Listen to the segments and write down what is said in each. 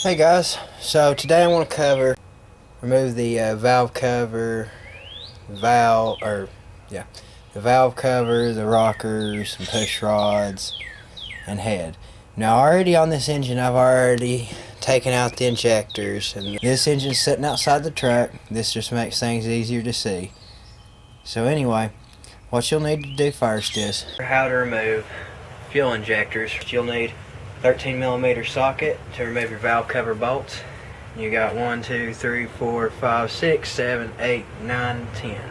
Hey guys, so today I want to remove the valve cover, the valve cover, the rockers, and push rods, and head. Now already on this engine I've already taken out the injectors, and this engine's sitting outside the truck. This just makes things easier to see. So anyway, what you'll need to do first is how to remove fuel injectors. You'll need 13mm socket to remove your valve cover bolts. You got 1, 2, 3, 4, 5, 6, 7, 8, 9, 10.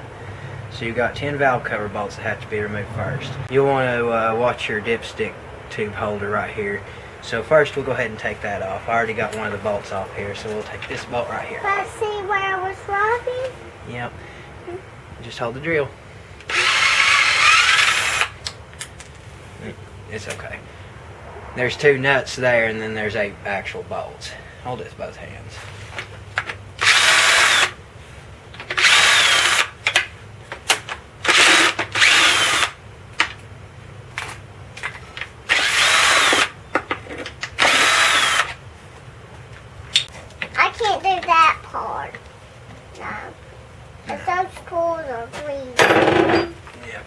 So you got 10 valve cover bolts that have to be removed first. You'll want to watch your dipstick tube holder right here. So first we'll go ahead and take that off. I already got one of the bolts off here, so we'll take this bolt right here. Let's see where I was robbing? Yep. Just hold the drill. It's okay. There's 2 nuts there, and then there's 8 actual bolts. Hold it with both hands. I can't do that part. No. But those screws are bleeding. Yep.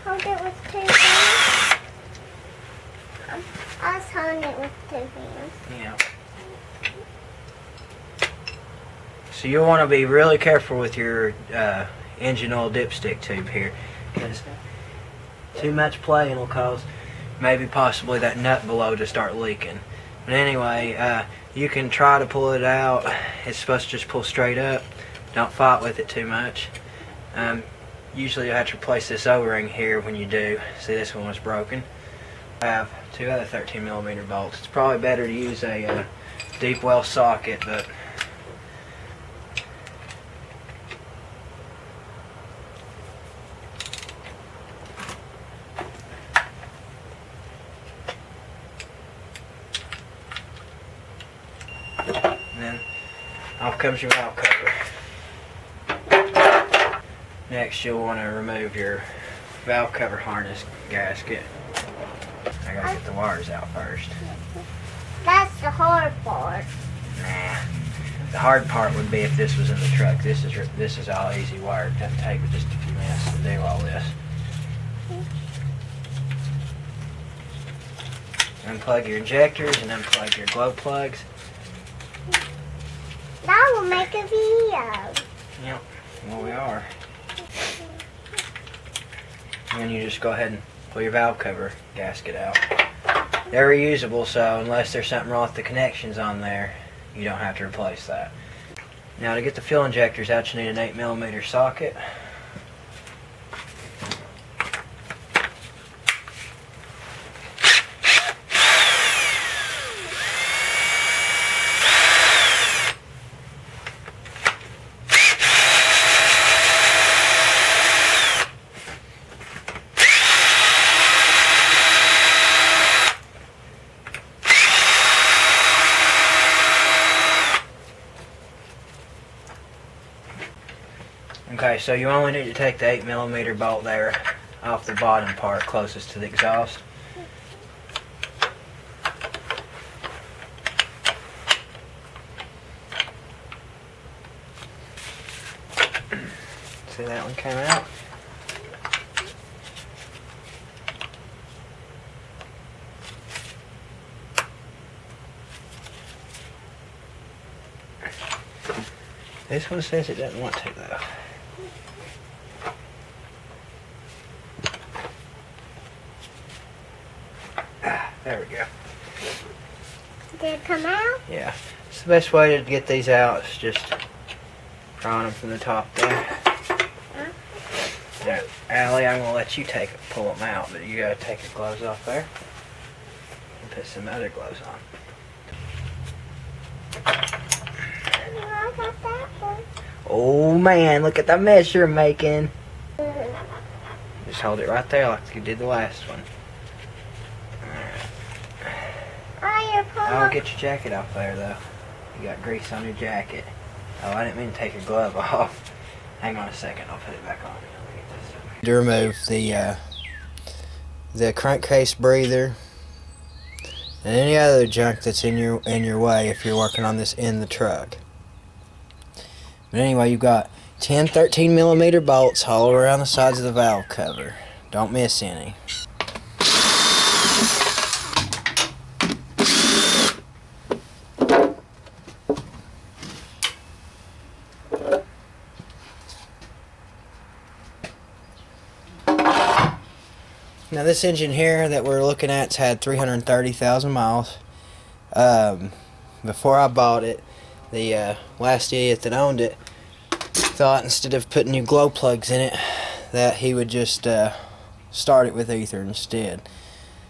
Hold it with 2 hands. I was holding it with 2 hands. Yeah. So you'll want to be really careful with your engine oil dipstick tube here, because too much playing will cause maybe possibly that nut below to start leaking. But anyway, you can try to pull it out. It's supposed to just pull straight up. Don't fight with it too much. Usually you have to replace this O-ring here when you do. See, this one was broken. I have 2 other 13mm bolts. It's probably better to use a deep well socket, but and then off comes your valve cover. Next, you'll want to remove your valve cover harness gasket. I gotta get the wires out first. That's the hard part. Nah. The hard part would be if this was in the truck. This is all easy wired. It doesn't take just a few minutes to do all this. Unplug your injectors and unplug your glow plugs. That will make a video. Yep. Well, we are. And then you just go ahead and pull your valve cover gasket out. They're reusable, so unless there's something wrong with the connections on there, you don't have to replace that. Now to get the fuel injectors out, you need an 8mm socket. Okay, so you only need to take the 8mm bolt there off the bottom part closest to the exhaust. See, that one came out. This one says it doesn't want to though. There we go. Did it come out? Yeah. It's the best way to get these out is just prying them from the top there. Huh? Now, Allie, I'm going to let you pull them out, but you got to take your gloves off there and put some other gloves on. I got that one. Oh man, look at the mess you're making. Just hold it right there like you did the last one. Oh, get your jacket off there though. You got grease on your jacket. Oh, I didn't mean to take your glove off. Hang on a second, I'll put it back on. To remove the crankcase breather and any other junk that's in your way if you're working on this in the truck. But anyway, you've got 10 13mm bolts all around the sides of the valve cover. Don't miss any. Now this engine here that we're looking at's had 330,000 miles. Before I bought it, the last idiot that owned it thought instead of putting new glow plugs in it that he would just start it with ether instead.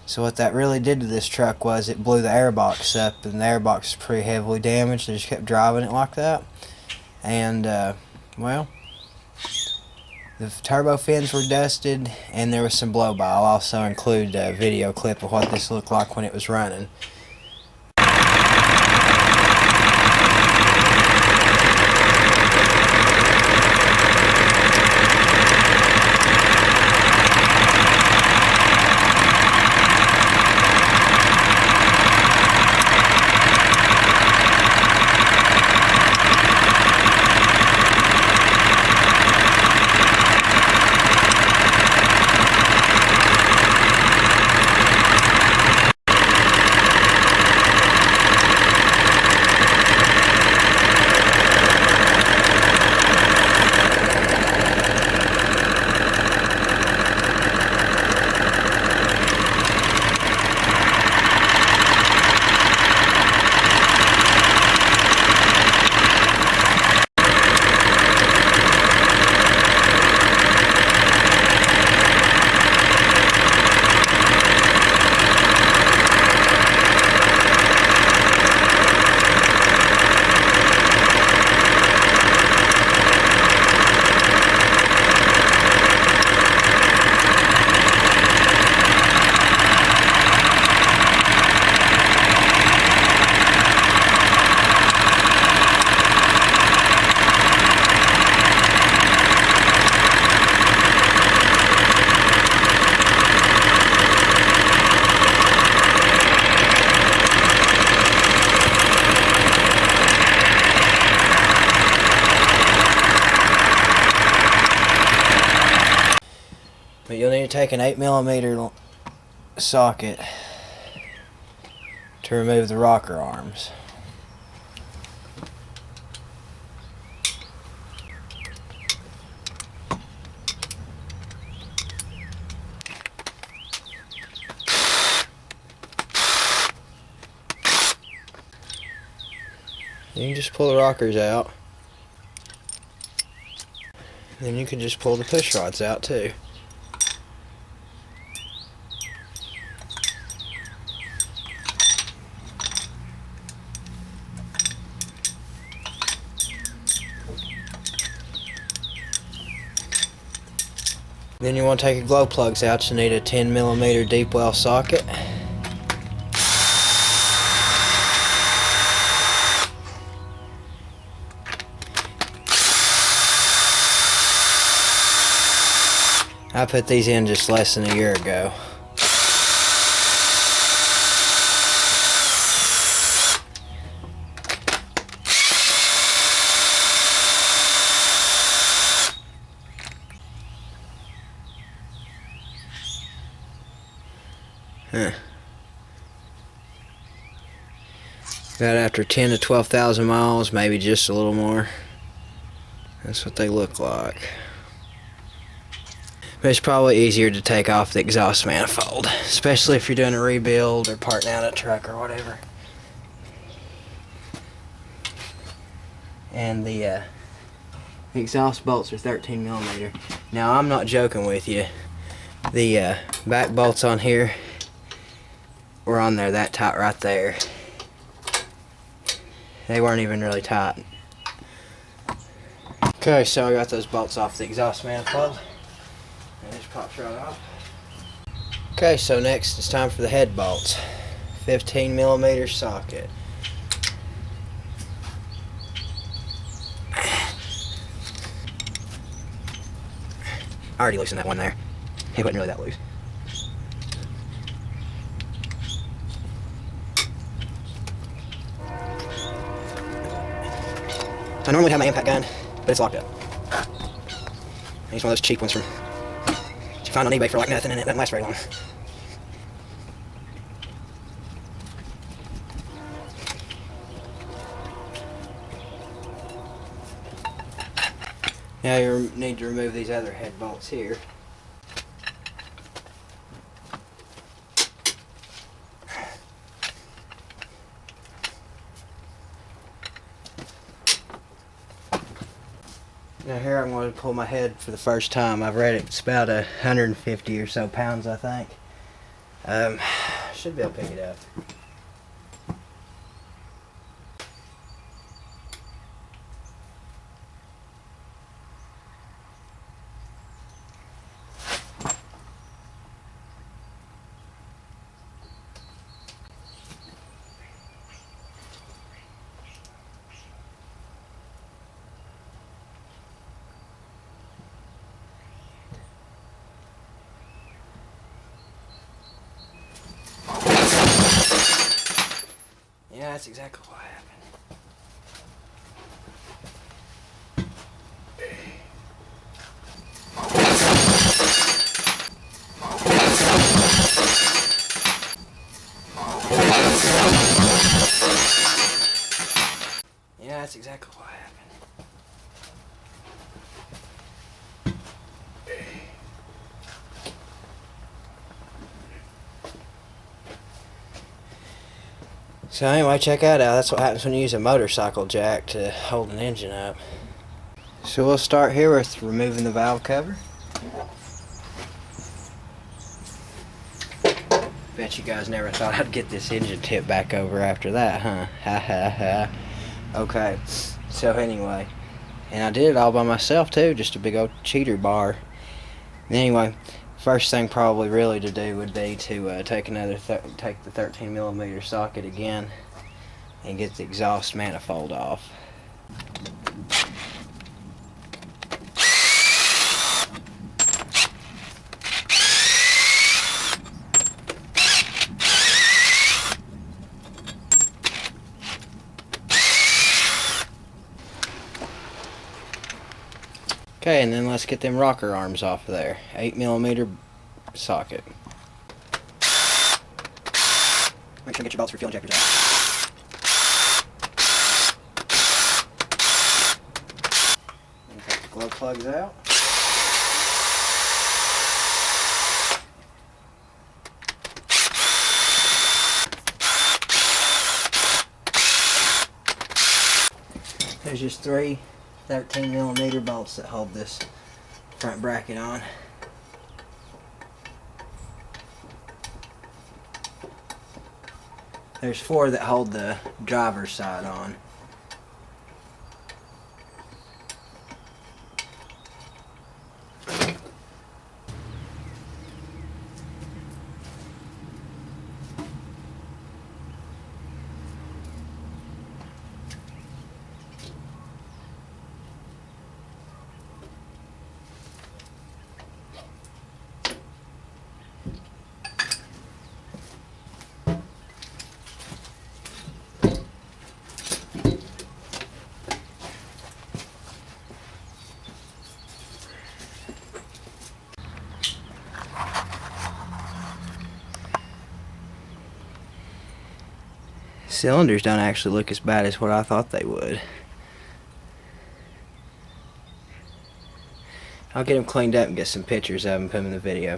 So what that really did to this truck was it blew the airbox up, and the airbox is pretty heavily damaged. I just kept driving it like that, and well, the turbo fins were dusted, and there was some blow by. I'll also include a video clip of what this looked like when it was running. But you'll need to take an 8mm socket to remove the rocker arms. You can just pull the rockers out. Then you can just pull the push rods out too. Then you want to take your glow plugs out. You need a 10mm deep well socket. I put these in just less than a year ago. About after 10 to 12,000 miles, maybe just a little more. That's what they look like. But it's probably easier to take off the exhaust manifold, especially if you're doing a rebuild or parting out a truck or whatever. And the exhaust bolts are 13mm. Now I'm not joking with you. The back bolts on here were on there that tight right there. They weren't even really tight. Okay, so I got those bolts off the exhaust manifold. And it just pops right off. Okay, so next it's time for the head bolts. 15mm socket. I already loosened that one there. It wasn't really that loose. I normally have my impact gun, but it's locked up. It's one of those cheap ones from you find on eBay for like nothing, and it doesn't last very long. Now you need to remove these other head bolts here. Now here I'm going to pull my head for the first time. I've read it's about 150 or so pounds, I think. Should be able to pick it up. Yeah, that's exactly what happened. Yeah, that's exactly what happened. So anyway, check that out. That's what happens when you use a motorcycle jack to hold an engine up. So we'll start here with removing the valve cover. Bet you guys never thought I'd get this engine tip back over after that, huh? Ha ha ha. Okay, so anyway, and I did it all by myself too, just a big old cheater bar. Anyway, first thing probably really to do would be to take the 13mm socket again and get the exhaust manifold off. Okay, and then let's get them rocker arms off of there. 8mm socket. Make sure to get your bolts for fuel injectors out. And take the glow plugs out. There's just 3 13mm bolts that hold this front bracket on. There's 4 that hold the driver's side on. Cylinders don't actually look as bad as what I thought they would. I'll get them cleaned up and get some pictures of them and put them in the video.